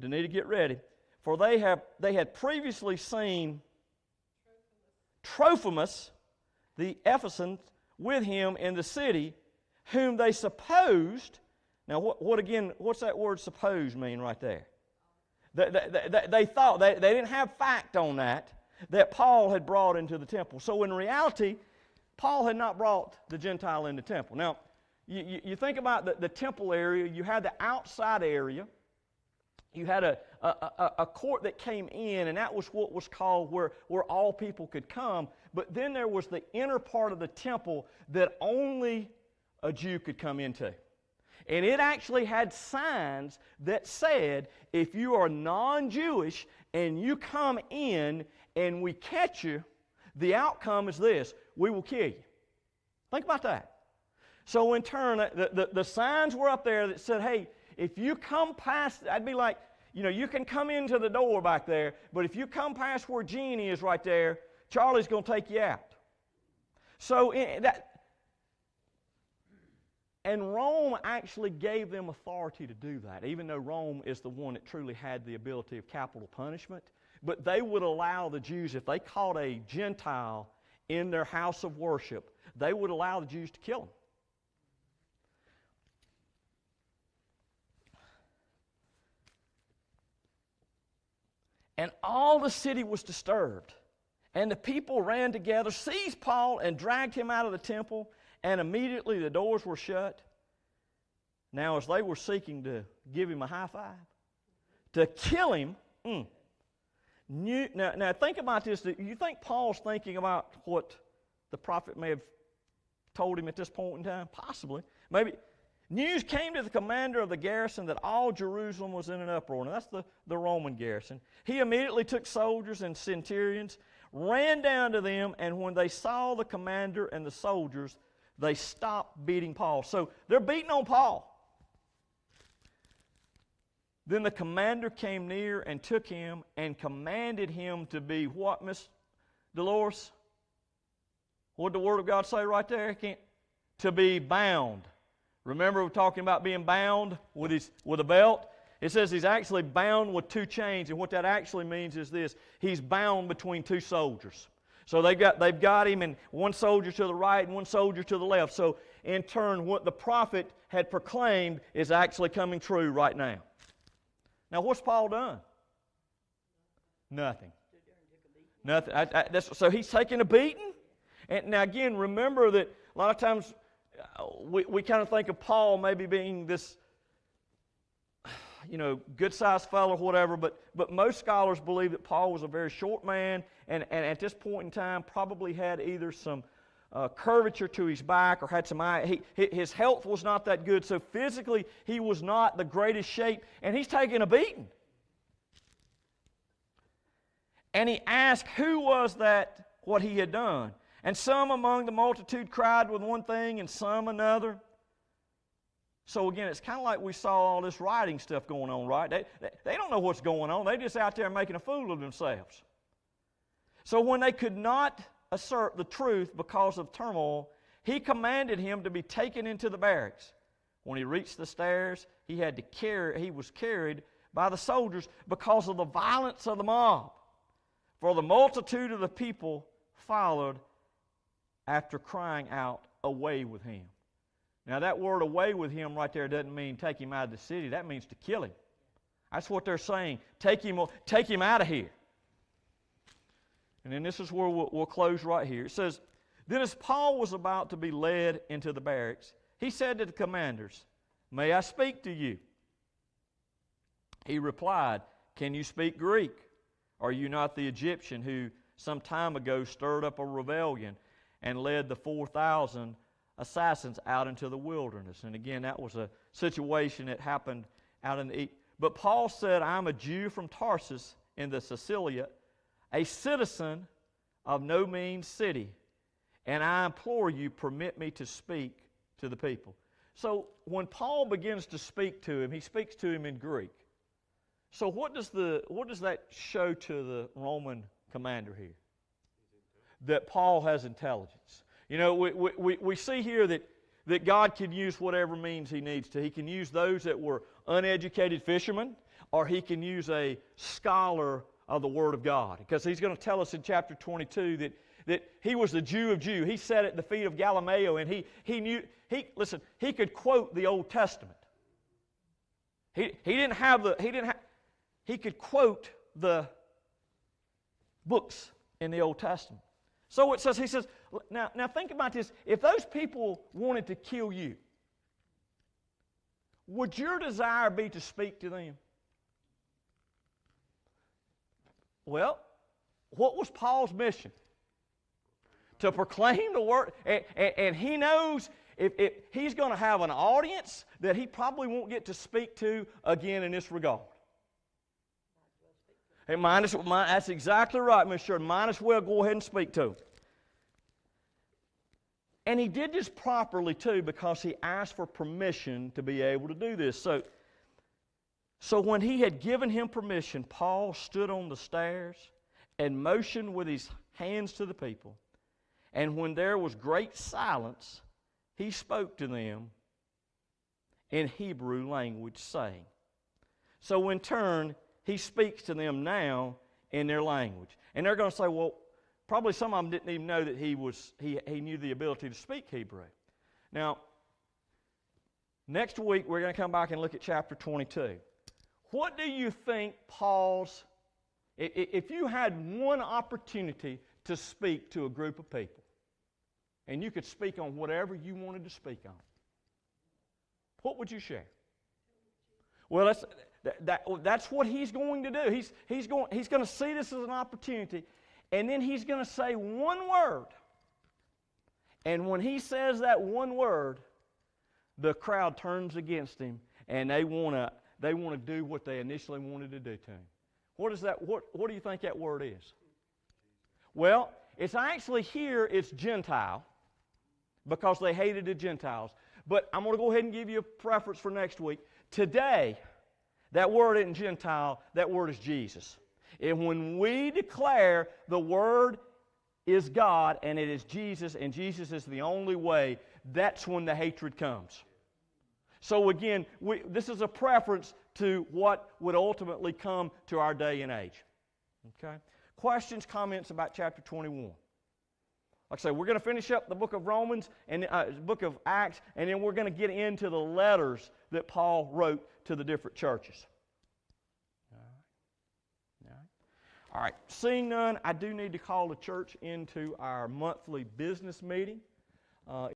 they need to get ready. For they had previously seen Trophimus, the Ephesian, with him in the city, whom they supposed. Now, what's that word "suppose" mean right there? They thought, they didn't have fact on that Paul had brought into the temple. So in reality, Paul had not brought the Gentile into the temple. Now, you think about the temple area. You had the outside area. You had a court that came in, and that was what was called where all people could come. But then there was the inner part of the temple that only a Jew could come into. And it actually had signs that said, if you are non-Jewish and you come in and we catch you, the outcome is this: we will kill you. Think about that. So in turn, the signs were up there that said, hey, if you come past, I'd be like, you can come into the door back there, but if you come past where Jeannie is right there, Charlie's going to take you out. So and Rome actually gave them authority to do that, even though Rome is the one that truly had the ability of capital punishment. But they would allow the Jews, if they caught a Gentile in their house of worship, they would allow the Jews to kill him. And all the city was disturbed. And the people ran together, seized Paul, and dragged him out of the temple. And immediately the doors were shut. Now, as they were seeking to give him a high five, to kill him, now think about this. Do you think Paul's thinking about what the prophet may have told him at this point in time? Possibly. Maybe. News came to the commander of the garrison that all Jerusalem was in an uproar. Now, that's the Roman garrison. He immediately took soldiers and centurions, ran down to them, and when they saw the commander and the soldiers, they stopped beating Paul. So they're beating on Paul. Then the commander came near and took him and commanded him to be what, Miss Dolores? What did the Word of God say right there? To be bound. Remember we're talking about being bound with a belt? It says he's actually bound with two chains, and what that actually means is this: he's bound between two soldiers. So they've got him, and one soldier to the right and one soldier to the left. So in turn, what the prophet had proclaimed is actually coming true right now. Now, what's Paul done? Nothing. Nothing. So he's taking a beating. And now again, remember that a lot of times we kind of think of Paul maybe being this, good-sized fellow or whatever, but most scholars believe that Paul was a very short man, and at this point in time probably had either some curvature to his back or had some his health was not that good, so physically he was not the greatest shape, and he's taking a beating. And he asked who was that, what he had done. And some among the multitude cried with one thing and some another. So again, it's kind of like we saw all this rioting stuff going on, right? They don't know what's going on. They're just out there making a fool of themselves. So when they could not assert the truth because of turmoil, he commanded him to be taken into the barracks. When he reached the stairs, he was carried by the soldiers because of the violence of the mob. For the multitude of the people followed after crying out, "Away with him." Now that word "away with him" right there doesn't mean take him out of the city. That means to kill him. That's what they're saying. Take him out of here. And then this is where we'll close right here. It says, "Then as Paul was about to be led into the barracks, he said to the commanders, 'May I speak to you?' He replied, 'Can you speak Greek? Are you not the Egyptian who some time ago stirred up a rebellion and led the 4,000 assassins out into the wilderness?'" And again, that was a situation that happened out in the east. But Paul said, "I'm a Jew from Tarsus in the Cilicia, a citizen of no mean city, and I implore you, permit me to speak to the people." So when Paul begins to speak to him, he speaks to him in Greek. So what does that show to the Roman commander here? That Paul has intelligence. We see here that God can use whatever means He needs to. He can use those that were uneducated fishermen, or he can use a scholar of the Word of God. Because he's going to tell us in chapter 22 that he was the Jew of Jew. He sat at the feet of Gamaliel, and he could quote the Old Testament. He could quote the books in the Old Testament. So he says, now think about this. If those people wanted to kill you, would your desire be to speak to them? Well, what was Paul's mission? To proclaim the Word. And he knows if he's going to have an audience that he probably won't get to speak to again in this regard. Hey, that's exactly right, Mr. Sheridan. Might as well go ahead and speak to him. And he did this properly, too, because he asked for permission to be able to do this. So when he had given him permission, Paul stood on the stairs and motioned with his hands to the people. And when there was great silence, he spoke to them in Hebrew language, saying. So in turn, he speaks to them now in their language. And they're going to say, well, probably some of them didn't even know that he knew the ability to speak Hebrew. Now, next week we're going to come back and look at chapter 22. What do you think Paul's, if you had one opportunity to speak to a group of people, and you could speak on whatever you wanted to speak on, what would you share? Well, that's what he's going to do. He's going to see this as an opportunity, and then he's going to say one word. And when he says that one word, the crowd turns against him, and they want to do what they initially wanted to do to him. What do you think that word is? Well, it's actually here, it's Gentile, because they hated the Gentiles. But I'm going to go ahead and give you a preference for next week. Today, that word isn't Gentile, that word is Jesus. And when we declare the Word is God and it is Jesus, and Jesus is the only way, that's when the hatred comes. So again, this is a preference to what would ultimately come to our day and age. Okay? Questions, comments about chapter 21? Like I say, we're going to finish up the book of Romans and the book of Acts, and then we're going to get into the letters that Paul wrote to the different churches. All right. Seeing none, I do need to call the church into our monthly business meeting.